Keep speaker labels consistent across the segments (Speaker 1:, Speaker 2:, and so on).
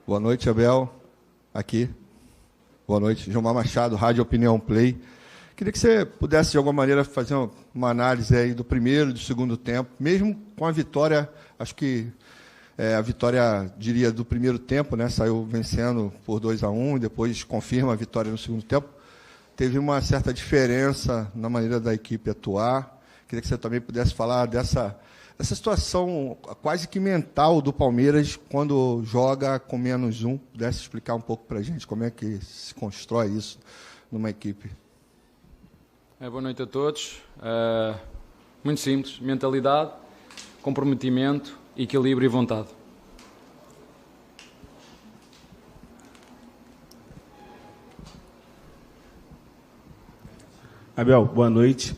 Speaker 1: Boa noite, Abel. Aqui. Boa noite. Gilmar Machado, Rádio Opinião Play. Queria que você pudesse, de alguma maneira, fazer uma análise aí do primeiro e do segundo tempo, mesmo com a vitória, acho que a vitória, diria, do primeiro tempo, né? Saiu vencendo por 2-1 e depois confirma a vitória no segundo tempo. Teve uma certa diferença na maneira da equipe atuar. Queria que você também pudesse falar dessa situação quase que mental do Palmeiras quando joga com -1. Pudesse explicar um pouco para a gente como é que se constrói isso numa equipe.
Speaker 2: Boa noite a todos. Muito simples. Mentalidade, comprometimento, equilíbrio e vontade.
Speaker 3: Abel, boa noite.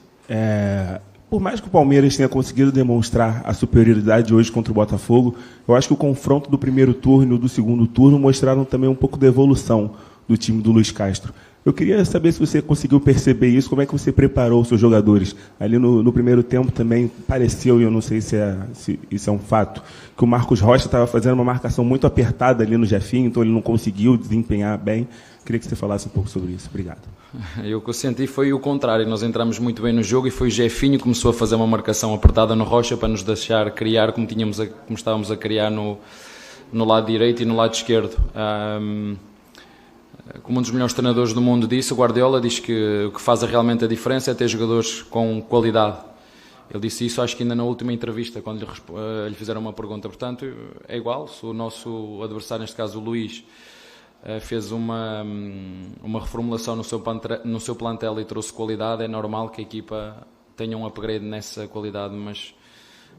Speaker 3: Por mais que o Palmeiras tenha conseguido demonstrar a superioridade hoje contra o Botafogo, eu acho que o confronto do primeiro turno e do segundo turno mostraram também um pouco da evolução do time do Luiz Castro. Eu queria saber se você conseguiu perceber isso, como é que você preparou os seus jogadores. Ali no primeiro tempo também pareceu, e eu não sei se isso é um fato, que o Marcos Rocha estava fazendo uma marcação muito apertada ali no Jefinho, então ele não conseguiu desempenhar bem. Queria que você falasse um pouco sobre isso. Obrigado.
Speaker 2: O que eu senti foi o contrário. Nós entramos muito bem no jogo e foi o Jefinho que começou a fazer uma marcação apertada no Rocha para nos deixar criar como estávamos a criar no lado direito e no lado esquerdo. Como um dos melhores treinadores do mundo disse, o Guardiola diz que o que faz realmente a diferença é ter jogadores com qualidade. Ele disse isso, acho que ainda na última entrevista, quando lhe fizeram uma pergunta. Portanto, é igual, se o nosso adversário, neste caso o Luís, fez uma reformulação no seu plantel e trouxe qualidade, é normal que a equipa tenha um upgrade nessa qualidade, mas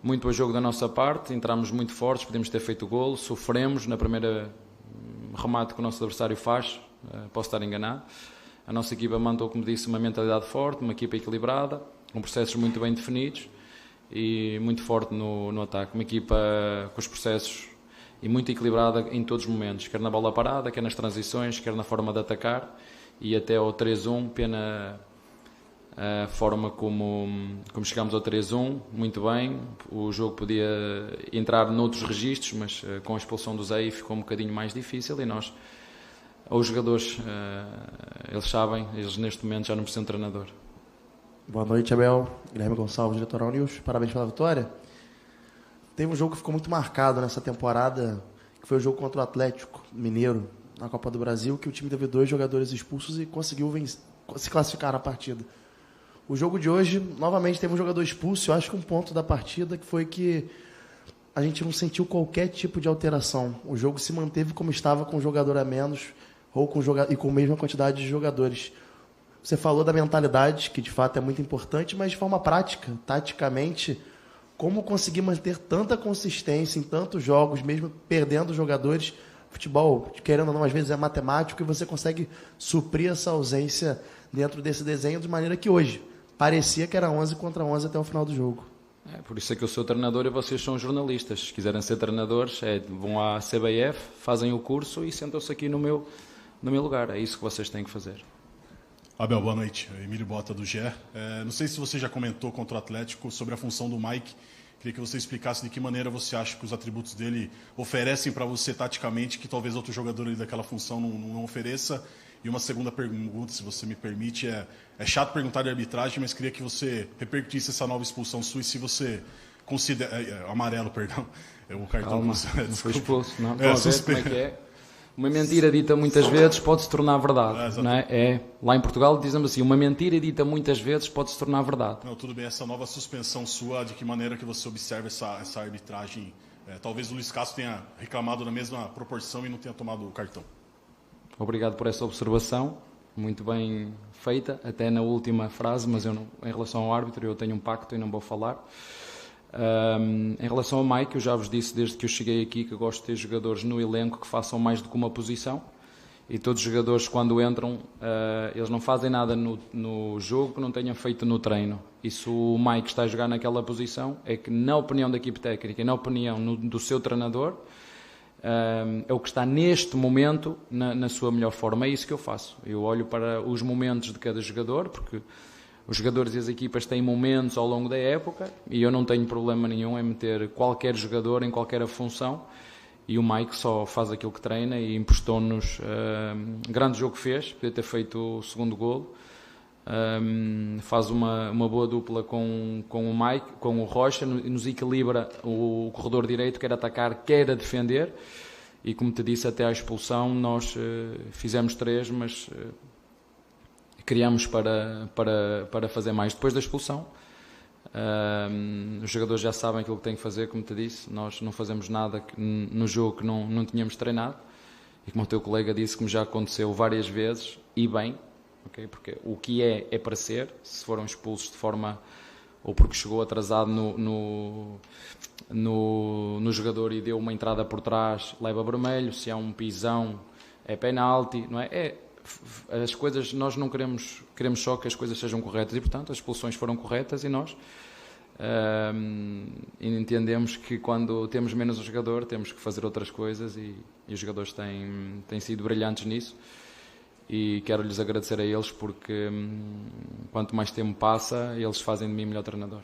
Speaker 2: muito bom jogo da nossa parte, entramos muito fortes, podemos ter feito o golo, sofremos na primeira remate que o nosso adversário faz, posso estar enganado. A nossa equipa mantou, como disse, uma mentalidade forte, uma equipa equilibrada, com processos muito bem definidos e muito forte no ataque, uma equipa com os processos e muito equilibrada em todos os momentos, quer na bola parada, quer nas transições, quer na forma de atacar, e até ao 3-1, pena a forma como chegámos ao 3-1, muito bem, o jogo podia entrar noutros registros, mas com a expulsão do Zé ficou um bocadinho mais difícil, e nós, os jogadores, eles sabem, eles neste momento já não precisam de treinador.
Speaker 4: Boa noite, Abel. Guilherme Gonçalves, do Litoral News. Parabéns pela vitória. Teve um jogo que ficou muito marcado nessa temporada, que foi o jogo contra o Atlético Mineiro, na Copa do Brasil, que o time teve 2 jogadores expulsos e conseguiu se classificar na partida. O jogo de hoje, novamente, teve um jogador expulso. Eu acho que um ponto da partida que foi que a gente não sentiu qualquer tipo de alteração. O jogo se manteve como estava, com um jogador a menos ou com a mesma quantidade de jogadores. Você falou da mentalidade, que de fato é muito importante, mas de forma prática, taticamente, como conseguir manter tanta consistência em tantos jogos, mesmo perdendo jogadores? Futebol, querendo ou não, às vezes é matemático, e você consegue suprir essa ausência dentro desse desenho de maneira que hoje parecia que era 11 contra 11 até o final do jogo.
Speaker 2: Por isso é que eu sou treinador e vocês são jornalistas. Se quiserem ser treinadores, vão à CBF, fazem o curso e sentam-se aqui no meu lugar. É isso que vocês têm que fazer.
Speaker 5: Abel, boa noite. Emílio Bota, do GE. Não sei se você já comentou contra o Atlético sobre a função do Mike. Queria que você explicasse de que maneira você acha que os atributos dele oferecem para você taticamente, que talvez outro jogador ali daquela função não ofereça. E uma segunda pergunta, se você me permite, é chato perguntar de arbitragem, mas queria que você repercutisse essa nova expulsão sua e se você considera... amarelo, perdão. O cartão...
Speaker 2: Calma, não foi expulso. Não, estão a ver como é que é. Uma mentira dita muitas vezes pode se tornar verdade. Não é? Lá em Portugal dizemos assim, uma mentira dita muitas vezes pode se tornar verdade.
Speaker 5: Não, tudo bem, essa nova suspensão sua, de que maneira que você observa essa arbitragem? Talvez o Luiz Castro tenha reclamado na mesma proporção e não tenha tomado o cartão.
Speaker 2: Obrigado por essa observação, muito bem feita, até na última frase, mas eu não, em relação ao árbitro eu tenho um pacto e não vou falar. Em relação ao Mike, eu já vos disse desde que eu cheguei aqui que eu gosto de ter jogadores no elenco que façam mais do que uma posição, e todos os jogadores quando entram, eles não fazem nada no jogo que não tenham feito no treino, e se o Mike está a jogar naquela posição, é que na opinião da equipe técnica e na opinião do seu treinador, é o que está neste momento na sua melhor forma. É isso que eu faço, eu olho para os momentos de cada jogador, porque os jogadores e as equipas têm momentos ao longo da época e eu não tenho problema nenhum em meter qualquer jogador em qualquer função, e o Mike só faz aquilo que treina e emprestou-nos. Grande jogo que fez, podia ter feito o segundo golo. Faz uma boa dupla com o Mike, com o Rocha, e nos equilibra o corredor direito, quer atacar, quer a defender. E como te disse, até à expulsão nós fizemos 3, mas criamos para fazer mais depois da expulsão. Os jogadores já sabem aquilo que têm que fazer, como te disse. Nós não fazemos nada no jogo que não tínhamos treinado, e como o teu colega disse, como já aconteceu várias vezes, e bem, okay? Porque o que é para ser. Se foram expulsos de forma, ou porque chegou atrasado no jogador e deu uma entrada por trás, leva vermelho. Se há um pisão, é penalti, não é? As coisas, nós não queremos só que as coisas sejam corretas, e portanto as expulsões foram corretas, e nós entendemos que quando temos menos um jogador temos que fazer outras coisas, e os jogadores têm sido brilhantes nisso, e quero-lhes agradecer a eles, porque quanto mais tempo passa, eles fazem de mim melhor treinador.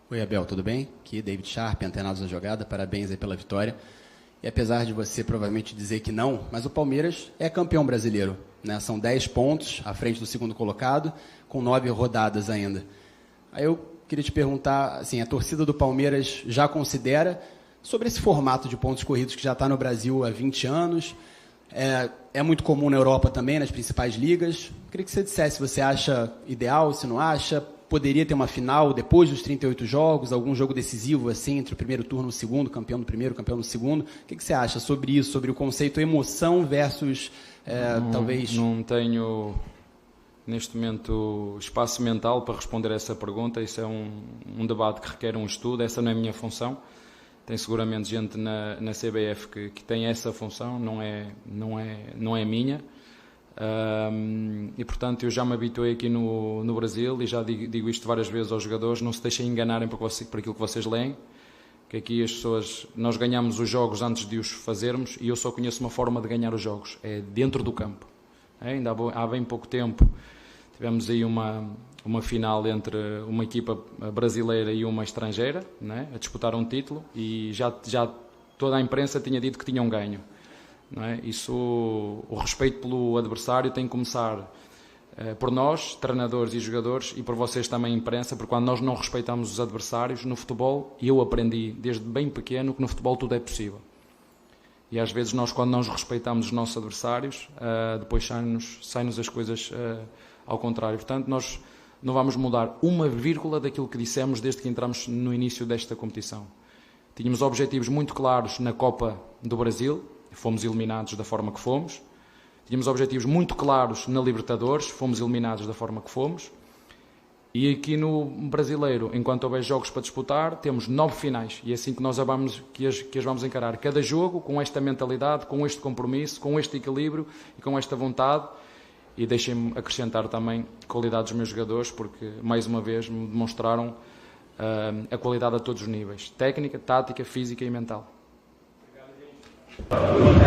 Speaker 6: Oi, Abel, tudo bem? Aqui David Sharp, Antenados da Jogada, parabéns aí pela vitória. E apesar de você provavelmente dizer que não, mas o Palmeiras é campeão brasileiro, né? São 10 pontos à frente do segundo colocado, com 9 rodadas ainda. Aí eu queria te perguntar, assim, a torcida do Palmeiras já considera, sobre esse formato de pontos corridos que já está no Brasil há 20 anos, é muito comum na Europa também, nas principais ligas. Queria que você dissesse se você acha ideal, se não acha. Poderia ter uma final depois dos 38 jogos, algum jogo decisivo assim, entre o primeiro turno e o segundo, campeão do primeiro, campeão do segundo. O que você acha sobre isso, sobre o conceito emoção versus talvez...
Speaker 2: Não tenho, neste momento, espaço mental para responder a essa pergunta. Isso é um debate que requer um estudo, essa não é a minha função. Tem seguramente gente na CBF que tem essa função, não é minha. E portanto eu já me habituei aqui no Brasil, e já digo isto várias vezes aos jogadores: não se deixem enganarem por aquilo que vocês leem, que aqui as pessoas, nós ganhamos os jogos antes de os fazermos, e eu só conheço uma forma de ganhar os jogos, é dentro do campo. Ainda há bem pouco tempo tivemos aí uma final entre uma equipa brasileira e uma estrangeira, né, a disputar um título, e já toda a imprensa tinha dito que tinham ganho. Não é? Isso, o respeito pelo adversário tem que começar por nós, treinadores e jogadores, e por vocês também, imprensa, porque quando nós não respeitamos os adversários no futebol, e eu aprendi desde bem pequeno que no futebol tudo é possível. E às vezes nós, quando não respeitamos os nossos adversários, depois saem-nos as coisas ao contrário. Portanto, nós não vamos mudar uma vírgula daquilo que dissemos desde que entramos no início desta competição. Tínhamos objetivos muito claros na Copa do Brasil, fomos eliminados da forma que fomos. Tínhamos objetivos muito claros na Libertadores, fomos eliminados da forma que fomos. E aqui no Brasileiro, enquanto houver jogos para disputar, temos 9 finais. E é assim que nós que as vamos encarar. Cada jogo com esta mentalidade, com este compromisso, com este equilíbrio e com esta vontade. E deixem-me acrescentar também a qualidade dos meus jogadores, porque mais uma vez me demonstraram a qualidade a todos os níveis. Técnica, tática, física e mental.
Speaker 7: Obrigado, gente.